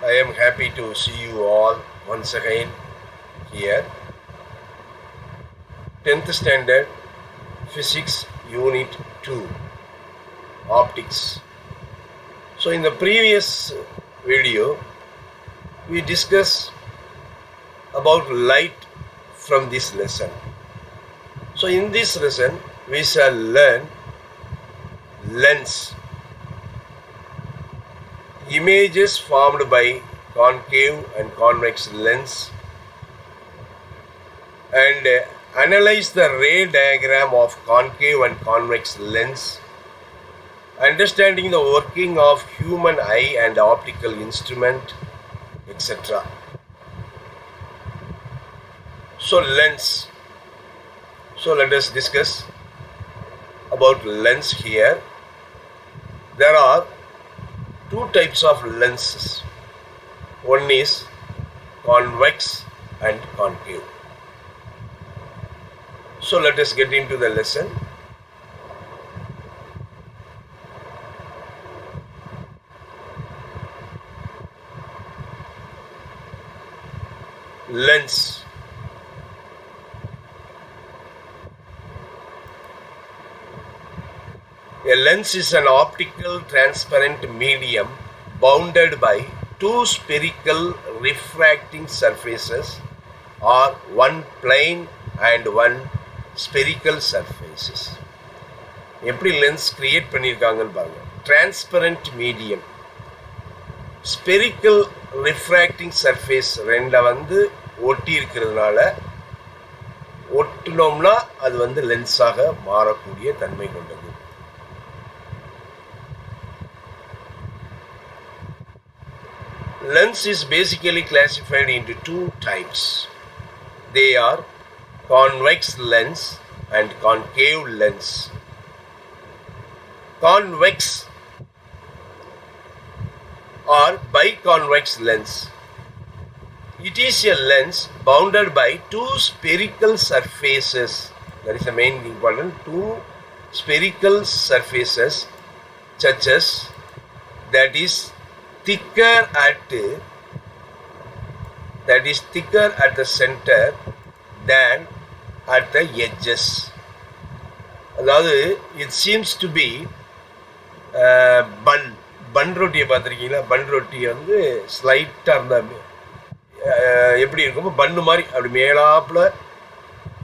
I am happy to see you all once again here. 10th standard physics unit 2 optics. So in the previous video we discussed about light from this lesson. So in this lesson we shall learn lens, images formed by concave and convex lens, and analyze the ray diagram of concave and convex lens, understanding the working of human eye and optical instrument, etc. So lens. So let us discuss about lens here. There are two types of lenses. One is convex and concave. So let us get into the lesson. Lens. A lens is an optical transparent medium bounded by two spherical refracting surfaces or one plane and one spherical surfaces. எப்படி lens create பண்ணியிருக்காங்கன்னு பாருங்க. Transparent medium, spherical refracting surface ரெண்டை ஒட்டி இருக்கிறதுனால ஒட்டினோம்னா அது லென்ஸாக மாறக்கூடிய தன்மை கொண்டது. Lens is basically classified into two types. They are convex lens and concave lens. Convex or biconvex lens. It is a lens bounded by two spherical surfaces. That is the main important. Two spherical surfaces, such as that is thicker at the center than at the edges. அதாவது it seems to be பன் ரொட்டியை பார்த்துருக்கீங்களா? பன் ரொட்டி ஸ்லைட்டாக இருந்தால் எப்படி இருக்கும், பன்னு மாதிரி அப்படி மேலாப்பில்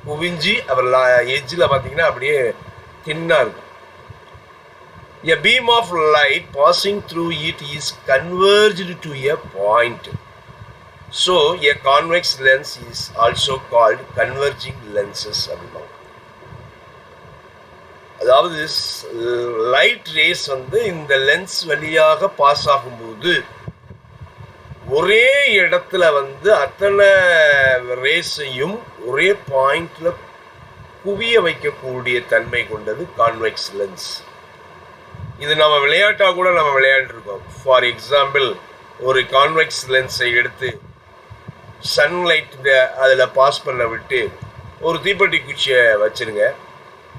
குவிஞ்சி அப்புறம் எஜ்ஜில் பார்த்தீங்கன்னா அப்படியே தின்னாக இருக்கும். A beam of light passing through it is converged to a point. So, a convex lens is also called converging lenses. அதாவது லைட் ரேஸ் இந்த லென்ஸ் வழியாக பாஸ் ஆகும்போது ஒரே இடத்துல அத்தனை ரேஸையும் ஒரே பாயிண்ட்ல குவிய வைக்கக்கூடிய தன்மை கொண்டது கான்வெக்ஸ் லென்ஸ். இது நம்ம விளையாட்டாக கூட நம்ம விளையாண்டுருக்கோம். ஃபார் எக்ஸாம்பிள், ஒரு கான்வெக்ஸ் லென்ஸை எடுத்து சன்லைட் அதில் பாஸ் பண்ண விட்டு ஒரு தீப்பெட்டி குச்சியை வச்சுருங்க.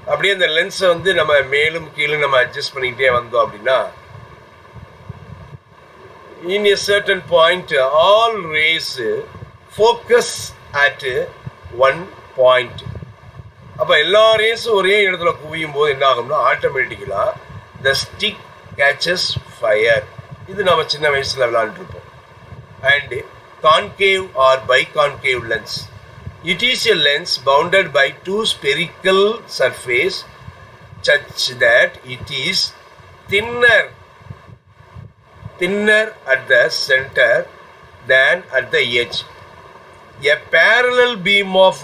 அப்படியே அந்த லென்ஸை நம்ம மேலும் கீழும் நம்ம அட்ஜஸ்ட் பண்ணிக்கிட்டே வந்தோம் அப்படின்னா in a certain point all rays focus at one point. அப்போ எல்லா ரேஸும் ஒரே இடத்துல குவியும் போது என்ன ஆகும்னா ஆட்டோமேட்டிக்கலாக the stick catches fire. இது நம்ம சின்ன வயசில் விளையாண்டுருப்போம். And concave or biconcave lens. It is a lens bounded by two spherical surface such that it is thinner at the center than at the edge. A parallel beam of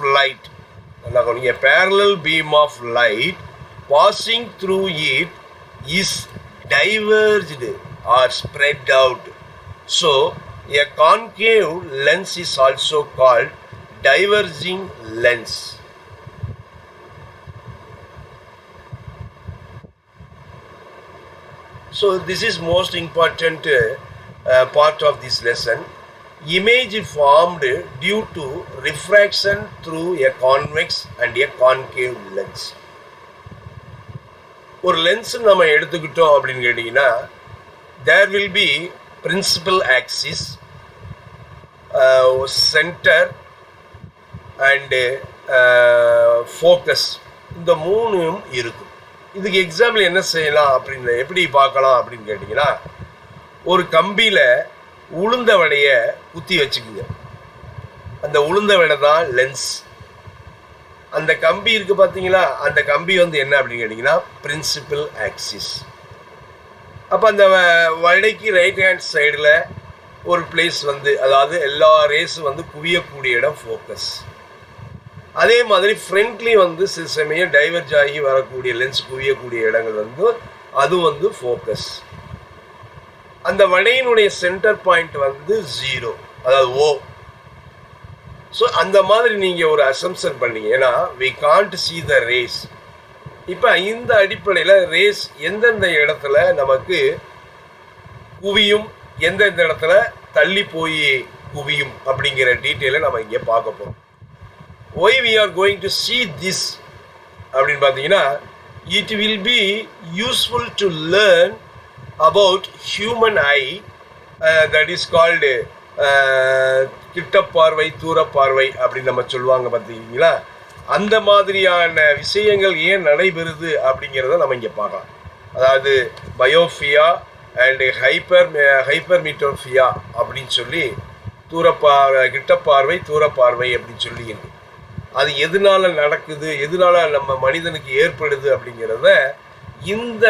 light passing through it is diverged or spread out. So, a concave lens is also called diverging lens. So, this is most important part of this lesson. Image formed due to refraction through a convex and a concave lens. ஒரு lens நம்ம எடுத்துக்கிட்டோம் அப்படின்னு கேட்டிங்கன்னா, there will be principal axis centre and focus, இந்த மூணும் இருக்கும். இதுக்கு example என்ன செய்யலாம் அப்படின்னு எப்படி பார்க்கலாம் அப்படின்னு கேட்டிங்கன்னா, ஒரு கம்பியில் உளுந்த வடையை குத்தி வச்சுக்குங்க. அந்த உளுந்த வடை தான் லென்ஸ். அந்த கம்பி இருக்குது பார்த்தீங்களா, அந்த கம்பி வந்து என்ன அப்படின்னு கேட்டிங்கன்னா பிரின்சிபல் ஆக்சிஸ். அப்போ அந்த வடைக்கு ரைட் ஹேண்ட் சைடில் ஒரு பிளேஸ் வந்து, அதாவது எல்லா ரேஸும் வந்து குவியக்கூடிய இடம் ஃபோக்கஸ். அதே மாதிரி ஃப்ரண்ட்லேயும் வந்து சில சமயம் டைவர்ஜ் ஆகி வரக்கூடிய லென்ஸ் குவியக்கூடிய இடங்கள் வந்து அது வந்து ஃபோக்கஸ். அந்த வடையினுடைய சென்டர் பாயிண்ட் வந்து 0, அதாவது O. ஸோ அந்த மாதிரி நீங்கள் ஒரு அசம்ஷன் பண்ணீங்க, ஏன்னா we can't see the rays. இப்போ இந்த அடிப்படையில் ரேஸ் எந்தெந்த இடத்துல நமக்கு குவியும், எந்தெந்த இடத்துல தள்ளி போய் குவியும் அப்படிங்கிற டீட்டெயிலை நம்ம இங்கே பார்க்க போகிறோம். Why we are going to see this அப்படின்னு பார்த்தீங்கன்னா, it will be useful to learn about human eye, that is called கிட்டப்பார்வை தூரப்பார்வை அப்படின்னு நம்ம சொல்லுவாங்க பார்த்தீங்களா. அந்த மாதிரியான விஷயங்கள் ஏன் நடைபெறுது அப்படிங்கிறத நம்ம இங்கே பார்க்கலாம். அதாவது பயோஃபியா அண்டு ஹைப்பர்மீட்டோஃபியா அப்படின்னு சொல்லி கிட்டப்பார்வை தூரப்பார்வை அப்படின்னு சொல்லி இருக்கு. அது எதனால நடக்குது, எதனால நம்ம மனிதனுக்கு ஏற்படுது அப்படிங்கிறத இந்த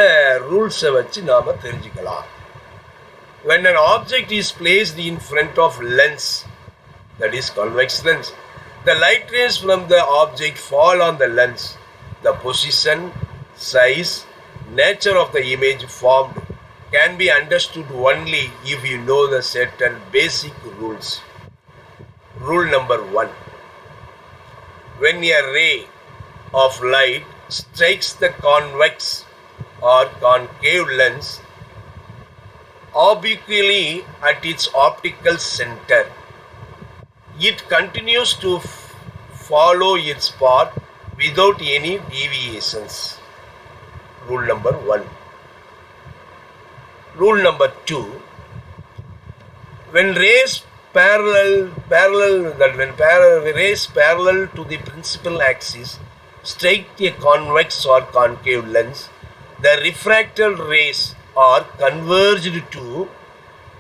ரூல்ஸை வச்சு நாம் தெரிஞ்சுக்கலாம். When an object is placed in front of lens, that is convex lens, the light rays from the object fall on the lens. The position, size, nature of the image formed can be understood only if you know the certain basic rules. Rule number 1. When a ray of light strikes the convex or concave lens obliquely at its optical center, it continues to follow its path without any deviations. Rule number 1. Rule number 2. When rays parallel to the principal axis strike a convex or concave lens, the refracted rays are converged to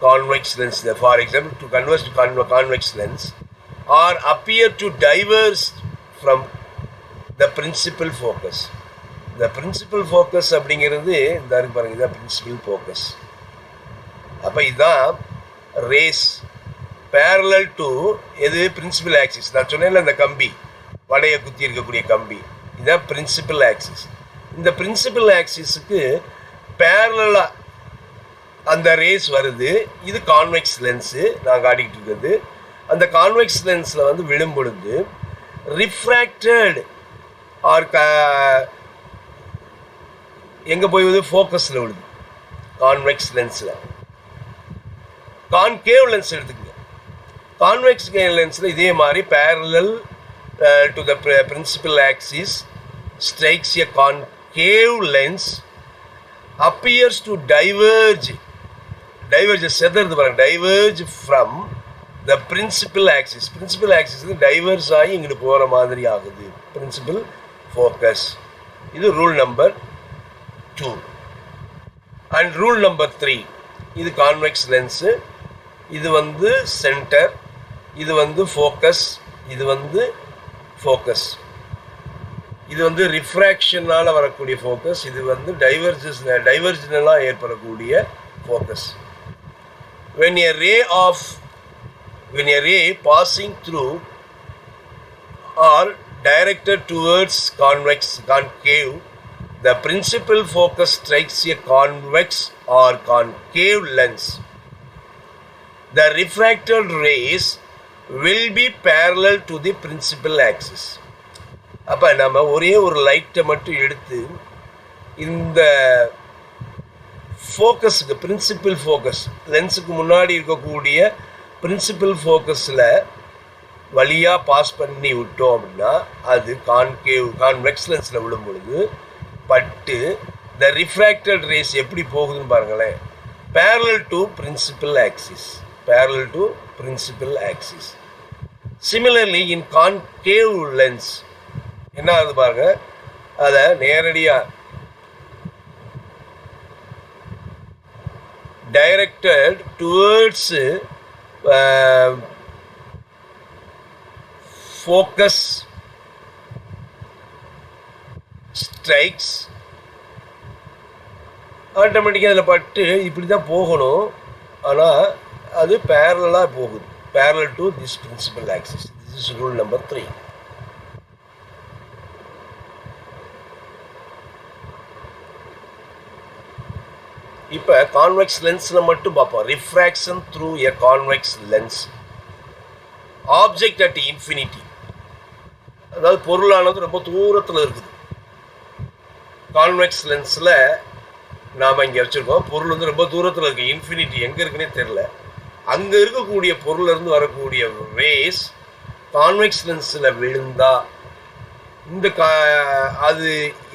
convex lens. For example, to converge to convex lens or appear to diverge from the principal focus. The principal focus அப்படிங்கிறது இந்த இருக்கு பாருங்க, இதுதான் principal focus. அப்போ இதுதான் race parallel to எது principal axis. நான் சொன்னேன்ல இந்த கம்பி, வடையை குத்தி இருக்கக்கூடிய கம்பி, இதுதான் பிரின்சிபல் ஆக்சிஸ். இந்த பிரின்சிபல் ஆக்சிஸுக்கு பேரலாக அந்த ரேஸ் வருது. இது கான்வெக்ஸ் லென்ஸு நான் காட்டிக்கிட்டு இருக்கிறது. அந்த கான்வெக்ஸ் லென்ஸில் வந்து விழும் பொழுது ரிஃப்ராக்டட் ஆர் எங்கே போய் விழுது, ஃபோக்கஸில் விழுது. கான்வெக்ஸ் லென்ஸில். கான்கேவ் லென்ஸ் எடுத்துக்கங்க. கான்வெக்ஸ் லென்ஸில் இதே மாதிரி parallel to the principal axis strikes a concave lens, appears to diverge செதறது பாருங்க, diverge from the principal axis. principal axis diverge ஆகி இங்கிட்டு போகிற மாதிரி ஆகுது, principal focus. இது rule number 2. And rule number 3, இது கான்வெக்ஸ் லென்ஸு, இது வந்து சென்டர், இது வந்து ஃபோக்கஸ், இது வந்து ஃபோக்கஸ். இது வந்து ரிஃப்ராக்ஷனால் வரக்கூடிய ஃபோக்கஸ், இது வந்து டைவர்ஜனலாக ஏற்படக்கூடிய focus. when a ray passing through or directed towards concave, the principal focus strikes a convex or concave lens. The refracted rays will be parallel to the principal axis. அப்போ நம்ம ஒரே ஒரு லைட்டை மட்டும் எடுத்து இந்த ஃபோக்கஸுக்கு, பிரின்சிபல் ஃபோக்கஸ் லென்ஸுக்கு முன்னாடி இருக்கக்கூடிய பிரின்சிபல் ஃபோக்கஸில் வழியாக பாஸ் பண்ணி விட்டோம் அப்படின்னா அது கான்வெக்ஸ் லென்ஸில் விழும் பொழுது பட்டு த ரிஃப்ராக்டட் ரேஸ் எப்படி போகுதுன்னு பாருங்களேன், parallel to principal axis. parallel to principal axis. Similarly, in concave lens என்ன ஆகுது பாருங்க, அதை நேரடியாக directed towards focus strikes ஆட்டோமேட்டிக்காக அதில் பட்டு இப்படி தான் போகணும், ஆனால் அது பேரலாக போகுது, parallel to this principal axis. This is rule number 3. இப்போ கான்வெக்ஸ் லென்ஸில் மட்டும் பார்ப்போம். Refraction through a convex lens object at infinity, அதாவது பொருளானது ரொம்ப தூரத்தில் இருக்குது. கான்வெக்ஸ் லென்ஸில் நாம் இங்கே வச்சுருக்கோம், பொருள் வந்து ரொம்ப தூரத்தில் இருக்குது, இன்ஃபினிட்டி எங்கே இருக்குன்னே தெரில. அங்கே இருக்கக்கூடிய பொருளிலிருந்து வரக்கூடிய ரேஸ் கான்வெக்ஸ் லென்ஸில் விழுந்தா இந்த அது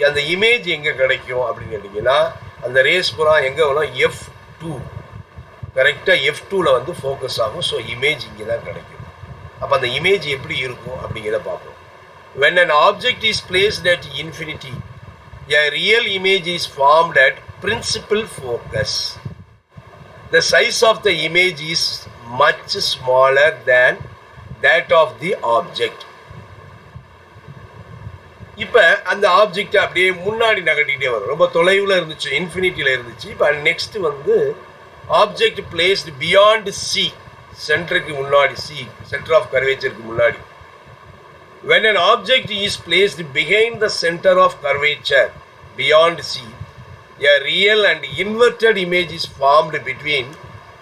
அந்த இமேஜ் எங்கே கிடைக்கும் அப்படின்னு கேட்டிங்கன்னா, அந்த ரேஸ் பூரா எங்கே வரும், F2 கரெக்டாக F2ல வந்து ஃபோக்கஸ் ஆகும். ஸோ இமேஜ் இங்கே தான் கிடைக்கும். அப்போ அந்த இமேஜ் எப்படி இருக்கும் அப்படிங்கிறத பார்ப்போம். When an object is placed at infinity, a real image is formed at principal focus. The size of the image is much smaller than that of the object. இப்போ அந்த ஆப்ஜெக்ட் அப்படியே முன்னாடி நகட்டிகிட்டே வரும், ரொம்ப தொலைவில் இருந்துச்சு, இன்ஃபினிட்டியில் இருந்துச்சு. இப்போ நெக்ஸ்ட் வந்து ஆப்ஜெக்ட் பிளேஸ்டு பியாண்ட் சி, சென்டருக்கு முன்னாடி, சி சென்டர் ஆஃப் கர்வேச்சருக்கு முன்னாடி. When an object is placed behind the center of curvature beyond C, a real and inverted image is formed between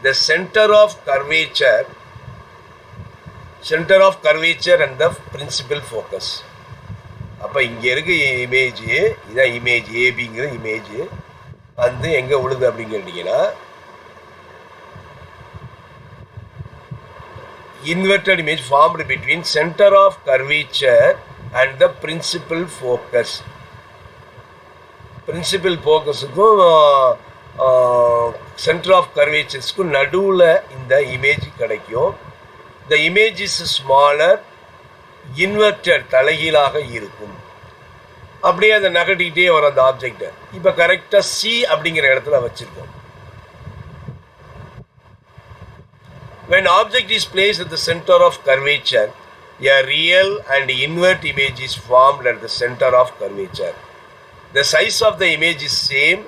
the center of curvature and the principal focus. அப்போ இங்கே இருக்க image இதான் image, ஏபிங்கிற image வந்து எங்கே விழுது அப்படின்னு கேட்டிங்கன்னா, inverted image formed between center of curvature and the principal focus. Principal focusக்கும் center of curvatureக்கும் நடுவில் இந்த இமேஜ் கிடைக்கும். The image is smaller, inverted தலைகீழாக இருக்கும். அப்படியே அதை நகட்டிக்கிட்டே வரும் அந்த ஆப்ஜெக்டை. இப்போ கரெக்டாக சி அப்படிங்கிற இடத்துல வச்சுருக்கோம். When object is placed at the center of curvature, a real and invert image is formed at the center of curvature. The size of the image is same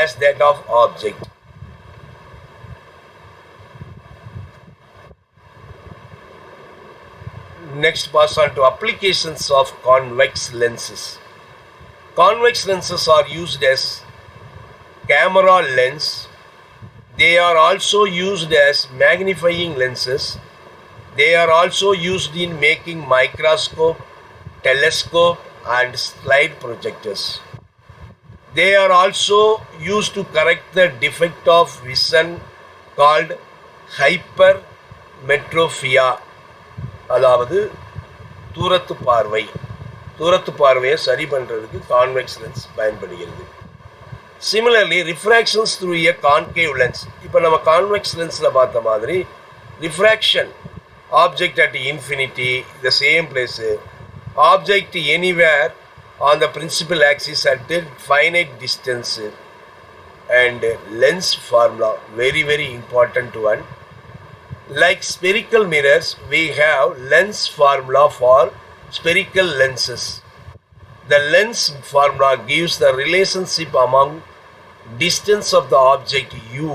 as that of object. Next, pass on to applications of convex lenses. Convex lenses are used as camera lens. They are also used as magnifying lenses. They are also used in making microscope, telescope and slide projectors. They are also used to correct the defect of vision called hypermetropia, அதாவது தூரத்து பார்வையை சரி பண்ணுறதுக்கு convex lens பயன்படுகிறது. Similarly, refractions through a concave lens. இப்போ நம்ம convex லென்ஸில் பார்த்த மாதிரி refraction, object at infinity the same place, object anywhere on the principal axis at a finite distance, and lens formula, very very important one. Like spherical mirrors, we have lens formula for spherical lenses. The lens formula gives the relationship among distance of the object U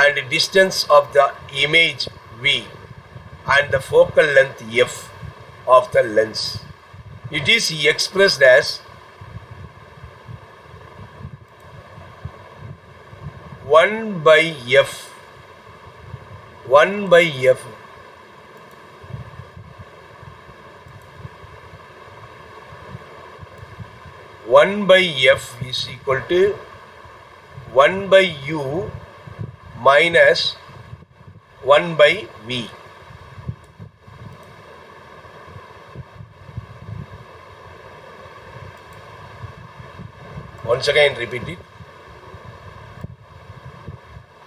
and distance of the image V and the focal length F of the lens. It is expressed as 1/f 1/f is equal to 1/u minus 1/v. Once again repeat it.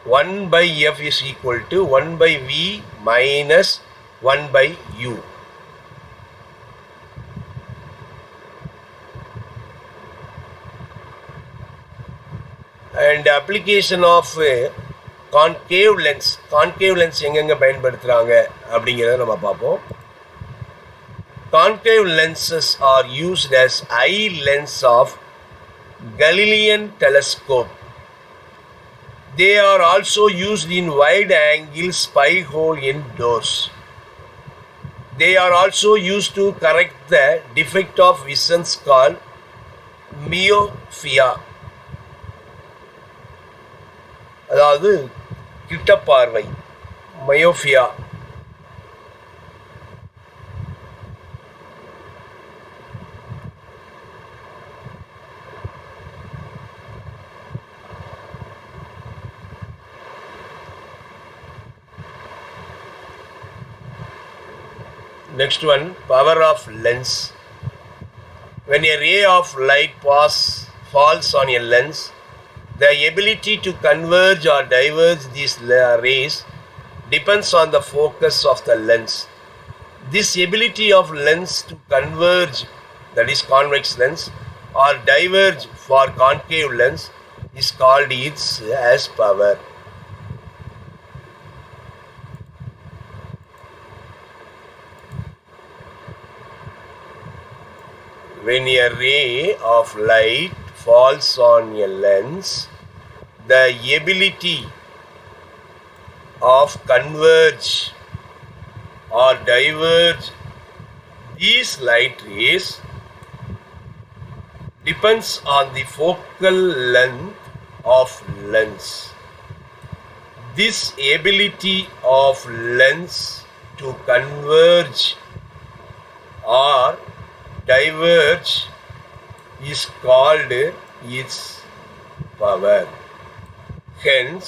1 by F is equal to 1 by V minus 1 by U. And application of concave lens எங்கெங்க பயன்படுத்துறாங்க அப்படிங்கறத நம்ம பார்ப்போம். Concave lenses are used as eye lens of Galilean telescope. They are also used in wide-angle spy hole in doors. They are also used to correct the defect of vision called myopia. அதாவது கிட்ட பார்வை, myopia. Next one, power of lens. When a ray of light falls on a lens, the ability to converge or diverge these rays depends on the focus of the lens. This ability of lens to converge, that is convex lens, or diverge for concave lens is called as power. When a ray of light falls on a lens, the ability of converge or diverge these light rays depends on the focal length of lens. This ability of lens to converge or diverge is called its power. Hence,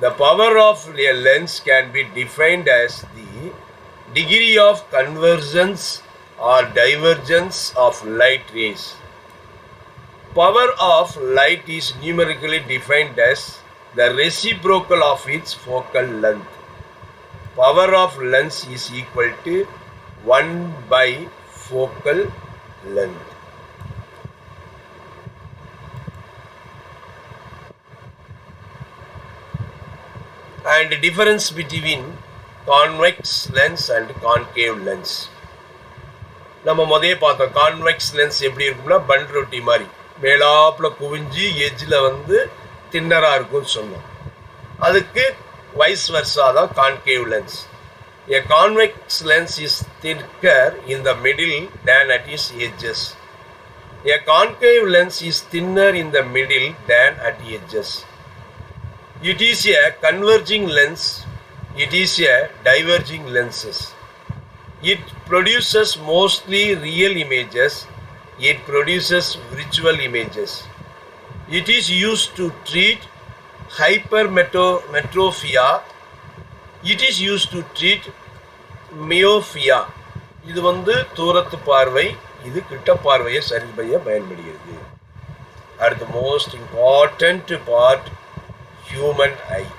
the power of a lens can be defined as the degree of convergence or divergence of light rays. Power of light is numerically defined as the reciprocal of its focal length. Power of lens is equal to 1 by focal length. And the difference between convex lens and concave lens. நம்ம முதல்ல பார்த்தோம் convex lens எப்படி இருக்கும்னா பன் ரொட்டி மாதிரி மேலாப்புல குவிஞ்சு எஜ்ஜில் வந்து தின்னராக இருக்கும்னு சொன்னோம். அதுக்கு வைஸ் வர்ஸா தான் concave lens. A convex lens is thicker in the middle than at its edges. A concave lens is thinner in the middle than at edges. It is a converging lens. It is a diverging lenses. It produces mostly real images. It produces virtual images. It is used to treat hypermetropia. It is used to treat myopia. இது வந்து தூரத்து பார்வை, இது கிட்ட பார்வையை சரி செய்ய பயன்படுகிறது. அடுத்து most important part, human eye.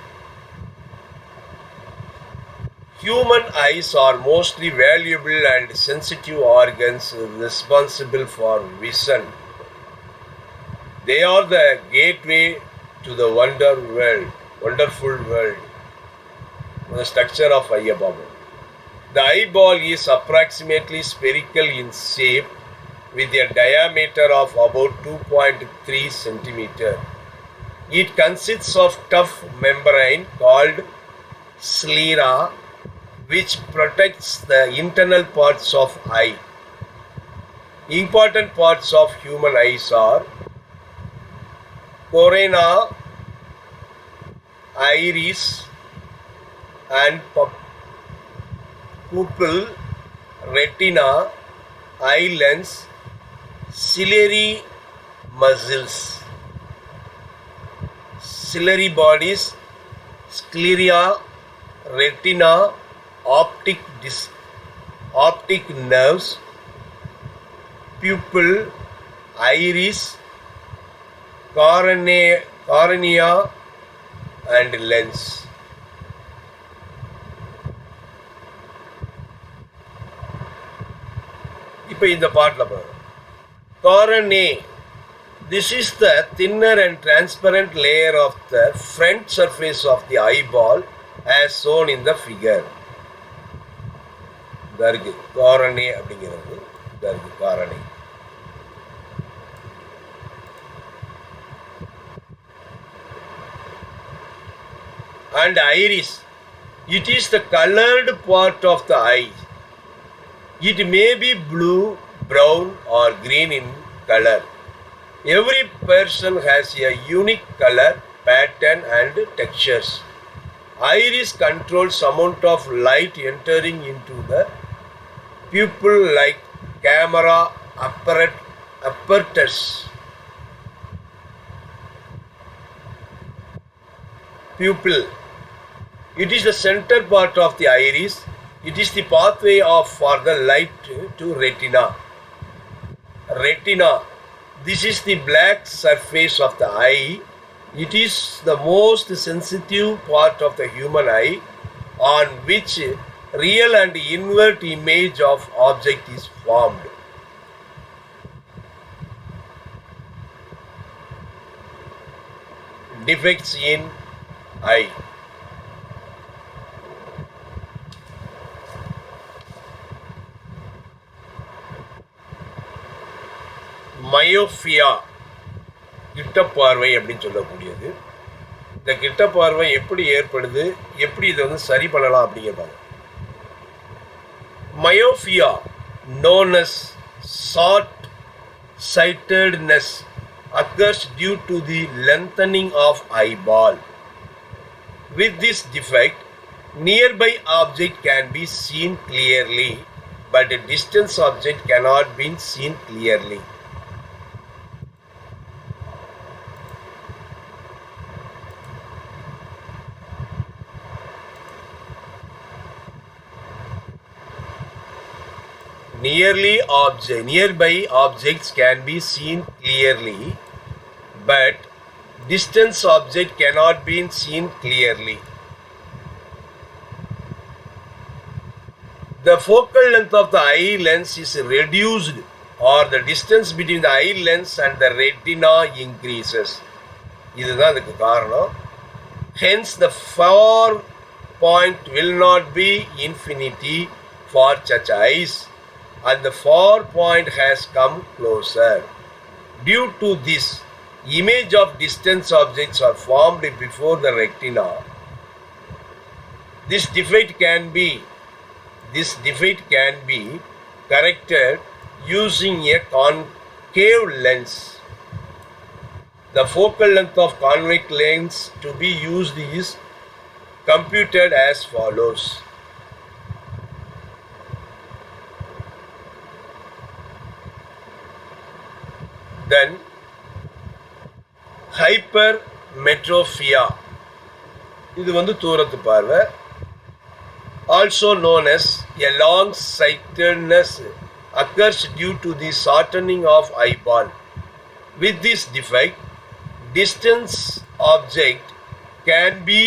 Human eyes are mostly valuable and sensitive organs responsible for vision. They are the gateway to the wonderful world. The structure of eyeball. The eyeball is approximately spherical in shape with a diameter of about 2.3 centimeter. It consists of tough membrane called sclera, which protects the internal parts of eye. Important parts of human eyes are cornea, iris, and pupil, retina, eye lens, ciliary muscles, ciliary bodies, sclera, retina, optic nerves, pupil, iris, cornea, and lens. இப்போ இந்த பாட்டில் பாருங்க. Coronae. This is the thinner and transparent layer of the front surface of the eyeball as shown in the figure. இதா இருக்கு coronae அப்படிங்கிறது. இதா இருக்கு coronae. And iris. It is the colored part of the eye. It may be blue, brown or green in color. Every person has a unique color, pattern and textures. Iris controls amount of light entering into the pupil like camera apparatus. Pupil. It is the center part of the iris. It is the pathway for the light to retina. Retina. This is the black surface of the eye. It is the most sensitive part of the human eye on which real and invert image of object is formed. Defects in eye. Myopia கிட்டப்பார்வை அப்படின்னு சொல்லக்கூடியது. இந்த கிட்டப்பார்வை எப்படி ஏற்படுது, எப்படி இதை வந்து சரி பண்ணலாம் அப்படிங்கிறாங்க. Myopia known as short sightedness occurs due to the lengthening of eyeball. With this defect, nearby object can be seen clearly, but a distant object cannot be seen clearly. Nearby objects can be seen clearly, but distant object cannot be seen clearly. The focal length of the eye lens is reduced, or the distance between the eye lens and the retina increases. இதுதான் அதுக்கு காரணம். Hence, the far point will not be infinity for such eyes, and the far point has come closer. Due to this, image of distant objects are formed before the retina. This defect can be corrected using a concave lens. The focal length of convex lens to be used is computed as follows. Then hypermetropia, இது வந்து தூரத்து பார்வை, also known as a long sightedness, occurs due to the shortening of eyeball. With this defect, distance object can be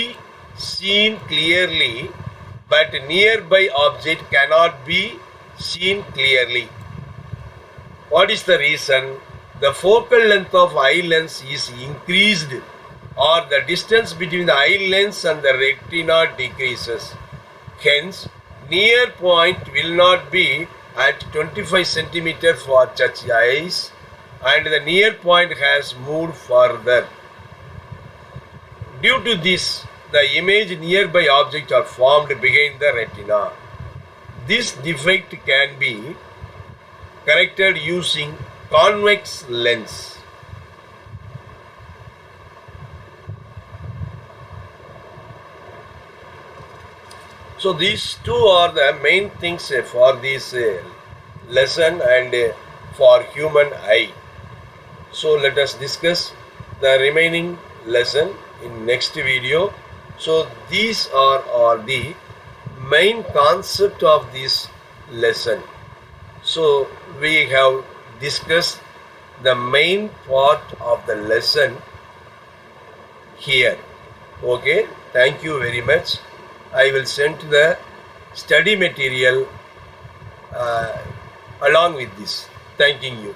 seen clearly, but nearby object cannot be seen clearly. What is the reason? The focal length of eye lens is increased, or the distance between the eye lens and the retina decreases. Hence, near point will not be at 25 cm for such eyes, and the near point has moved further. Due to this, the image nearby objects are formed behind the retina. This defect can be corrected using convex lens. So these two are the main things for this lesson and for human eye. So let us discuss the remaining lesson in next video. So these are the main concept of this lesson. So we have discussed the main part of the lesson here. Okay, thank you very much. I will send the study material along with this. Thanking you.